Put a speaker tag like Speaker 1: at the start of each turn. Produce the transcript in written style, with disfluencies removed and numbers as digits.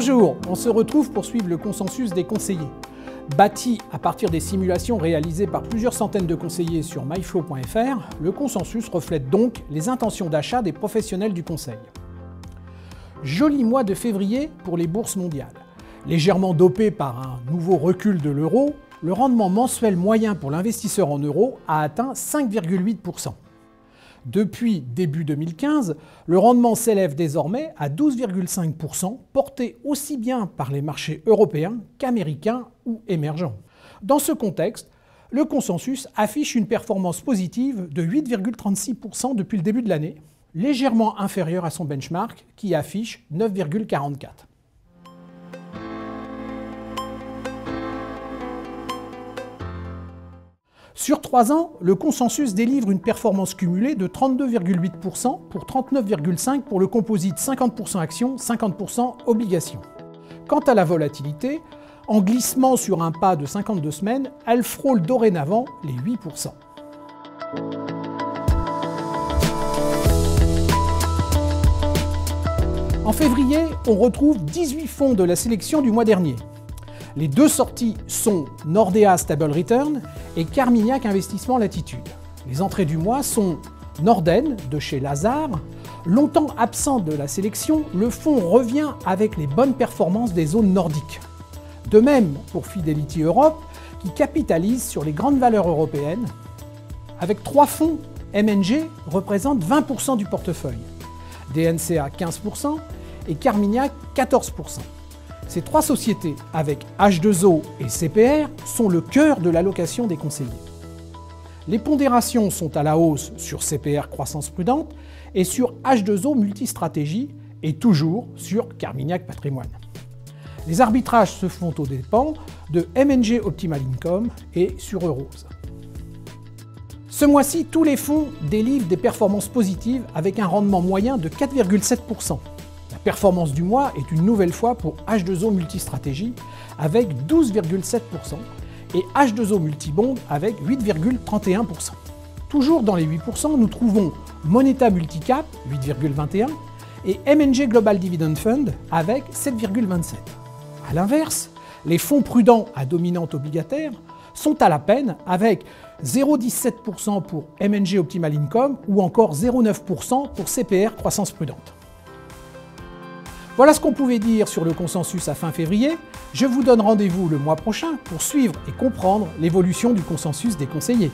Speaker 1: Bonjour, on se retrouve pour suivre le consensus des conseillers. Bâti à partir des simulations réalisées par plusieurs centaines de conseillers sur myflow.fr, le consensus reflète donc les intentions d'achat des professionnels du conseil. Joli mois de février pour les bourses mondiales. Légèrement dopé par un nouveau recul de l'euro, le rendement mensuel moyen pour l'investisseur en euros a atteint 5,8%. Depuis début 2015, le rendement s'élève désormais à 12,5%, porté aussi bien par les marchés européens qu'américains ou émergents. Dans ce contexte, le consensus affiche une performance positive de 8,36% depuis le début de l'année, légèrement inférieure à son benchmark qui affiche 9,44%. Sur 3 ans, le consensus délivre une performance cumulée de 32,8% pour 39,5% pour le composite 50% actions, 50% obligations. Quant à la volatilité, en glissement sur un pas de 52 semaines, elle frôle dorénavant les 8%. En février, on retrouve 18 fonds de la sélection du mois dernier. Les deux sorties sont Nordea Stable Return et Carmignac Investissement Latitude. Les entrées du mois sont Norden de chez Lazard. Longtemps absent de la sélection, le fonds revient avec les bonnes performances des zones nordiques. De même pour Fidelity Europe, qui capitalise sur les grandes valeurs européennes. Avec 3 fonds, MNG représente 20% du portefeuille, DNCA 15% et Carmignac 14%. Ces 3 sociétés, avec H2O et CPR, sont le cœur de l'allocation des conseillers. Les pondérations sont à la hausse sur CPR Croissance Prudente et sur H2O Multistratégie et toujours sur Carmignac Patrimoine. Les arbitrages se font aux dépens de MNG Optimal Income et sur Eurose. Ce mois-ci, tous les fonds délivrent des performances positives avec un rendement moyen de 4,7%. La performance du mois est une nouvelle fois pour H2O Multistratégie avec 12,7% et H2O Multibond avec 8,31%. Toujours dans les 8%, nous trouvons Moneta Multicap 8,21% et MNG Global Dividend Fund avec 7,27%. A l'inverse, les fonds prudents à dominante obligataire sont à la peine avec 0,17% pour MNG Optimal Income ou encore 0,9% pour CPR Croissance Prudente. Voilà ce qu'on pouvait dire sur le consensus à fin février. Je vous donne rendez-vous le mois prochain pour suivre et comprendre l'évolution du consensus des conseillers.